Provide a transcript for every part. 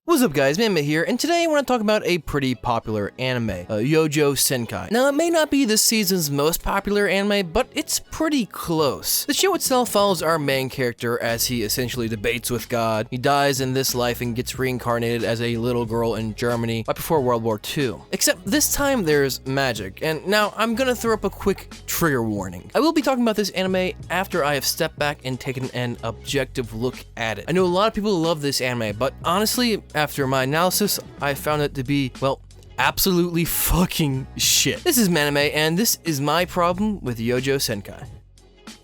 What's up guys, Manime here, and today I want to talk about a pretty popular anime, Youjo Senki. Now it may not be this season's most popular anime, but it's pretty close. The show itself follows our main character as he essentially debates with God. He dies in this life and gets reincarnated as a little girl in Germany right before World War II. Except this time there's magic, and now I'm gonna throw up a quick trigger warning. I will be talking about this anime after I have stepped back and taken an objective look at it. I know a lot of people love this anime, but honestly, after my analysis, I found it to be, well, absolutely fucking shit. This is Manime, and this is my problem with Youjo Senki.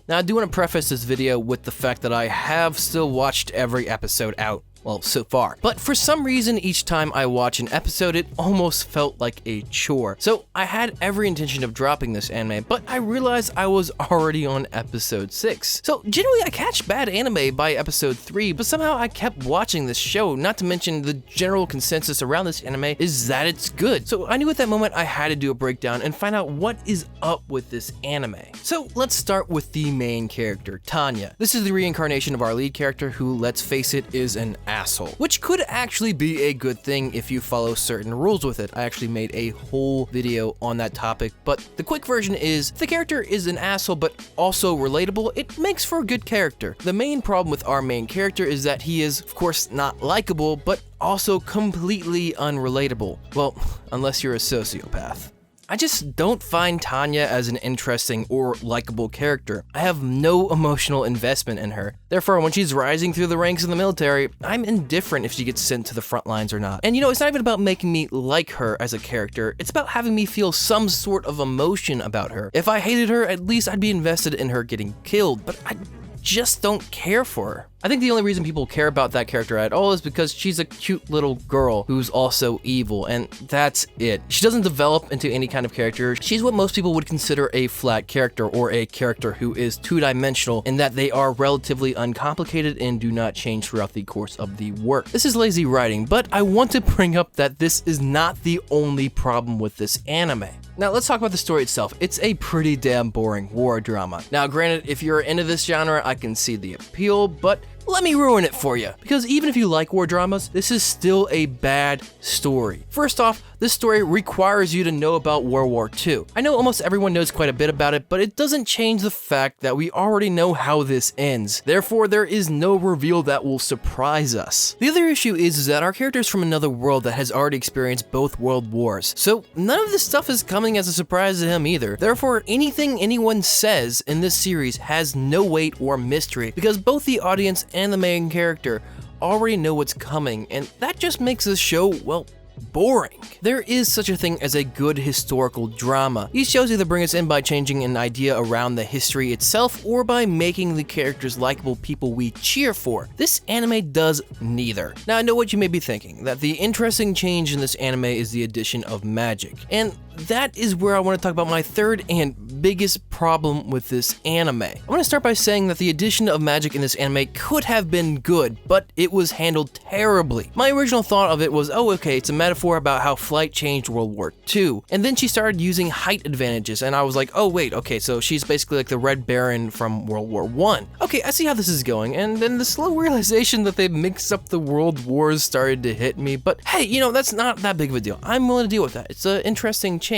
Now, I do want to preface this video with the fact that I have still watched every episode out. Well, so far. But for some reason, each time I watch an episode, it almost felt like a chore. So I had every intention of dropping this anime, but I realized I was already on episode 6. So generally I catch bad anime by episode 3, but somehow I kept watching this show, not to mention the general consensus around this anime is that it's good. So I knew at that moment I had to do a breakdown and find out what is up with this anime. So let's start with the main character, Tanya. This is the reincarnation of our lead character who, let's face it, is an asshole, which could actually be a good thing if you follow certain rules with it. I actually made a whole video on that topic, but the quick version is the character is an asshole but also relatable. It makes for a good character. The main problem with our main character is that he is, of course, not likable, but also completely unrelatable. Well, unless you're a sociopath. I just don't find Tanya as an interesting or likable character. I have no emotional investment in her. Therefore, when she's rising through the ranks in the military, I'm indifferent if she gets sent to the front lines or not. And you know, it's not even about making me like her as a character, it's about having me feel some sort of emotion about her. If I hated her, at least I'd be invested in her getting killed, but I just don't care for her. I think the only reason people care about that character at all is because she's a cute little girl who's also evil, and that's it. She doesn't develop into any kind of character. She's what most people would consider a flat character, or a character who is two-dimensional in that they are relatively uncomplicated and do not change throughout the course of the work. This is lazy writing, but I want to bring up that this is not the only problem with this anime. Now let's talk about the story itself. It's a pretty damn boring war drama. Now granted, if you're into this genre, I can see the appeal, but let me ruin it for you, because even if you like war dramas, this is still a bad story. First off, this story requires you to know about World War II. I know almost everyone knows quite a bit about it, but it doesn't change the fact that we already know how this ends. Therefore, there is no reveal that will surprise us. The other issue is that our character is from another world that has already experienced both world wars, so none of this stuff is coming as a surprise to him either. Therefore, anything anyone says in this series has no weight or mystery, because both the audience and the main character already know what's coming, and that just makes this show, well, boring. There is such a thing as a good historical drama. These shows either bring us in by changing an idea around the history itself, or by making the characters likable people we cheer for. This anime does neither. Now I know what you may be thinking, that the interesting change in this anime is the addition of magic, and that is where I want to talk about my third and biggest problem with this anime. I want to start by saying that the addition of magic in this anime could have been good, but it was handled terribly. My original thought of it was, oh okay, it's a metaphor about how flight changed World War II, and then she started using height advantages, and I was like, oh wait, okay, so she's basically like the Red Baron from World War I. Okay, I see how this is going, and then the slow realization that they mixed up the world wars started to hit me, but hey, you know, that's not that big of a deal. I'm willing to deal with that. It's an interesting change.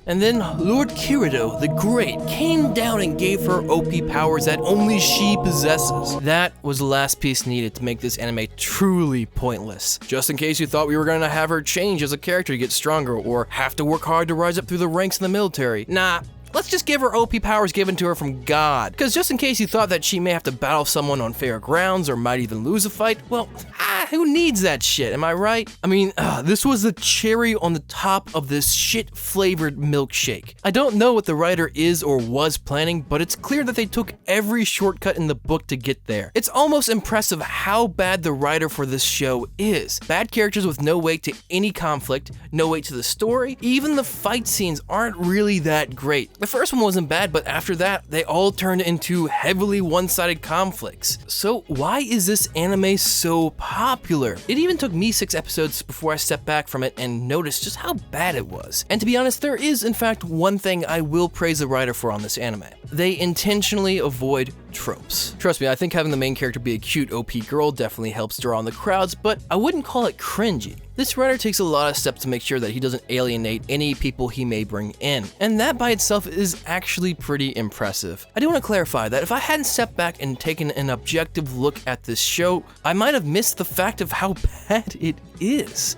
And then Lord Kirito the Great came down and gave her OP powers that only she possesses. That was the last piece needed to make this anime truly pointless. Just in case you thought we were gonna have her change as a character to get stronger, or have to work hard to rise up through the ranks in the military. Nah. Let's just give her OP powers given to her from God. Because just in case you thought that she may have to battle someone on fair grounds or might even lose a fight, well, who needs that shit, am I right? I mean, this was the cherry on the top of this shit-flavored milkshake. I don't know what the writer is or was planning, but it's clear that they took every shortcut in the book to get there. It's almost impressive how bad the writer for this show is. Bad characters with no weight to any conflict, no weight to the story, even the fight scenes aren't really that great. The first one wasn't bad, but after that, they all turned into heavily one-sided conflicts. So why is this anime so popular? It even took me 6 episodes before I stepped back from it and noticed just how bad it was. And to be honest, there is in fact one thing I will praise the writer for on this anime. They intentionally avoid tropes. Trust me, I think having the main character be a cute OP girl definitely helps draw on the crowds, but I wouldn't call it cringy. This writer takes a lot of steps to make sure that he doesn't alienate any people he may bring in, and that by itself is actually pretty impressive. I do want to clarify that if I hadn't stepped back and taken an objective look at this show, I might have missed the fact of how bad it is.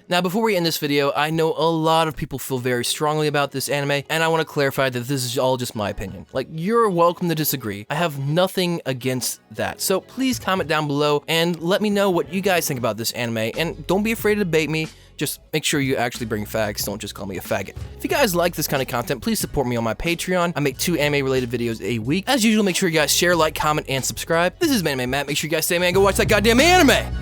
Now, before we end this video, I know a lot of people feel very strongly about this anime, and I want to clarify that this is all just my opinion. Like, you're welcome to disagree. I have nothing against that. So please comment down below and let me know what you guys think about this anime, and don't be afraid to debate me. Just make sure you actually bring facts, don't just call me a faggot. If you guys like this kind of content, please support me on my Patreon. I make 2 anime-related videos a week. As usual, make sure you guys share, like, comment, and subscribe. This is Manime Matt. Make sure you guys stay, man. Go watch that goddamn anime!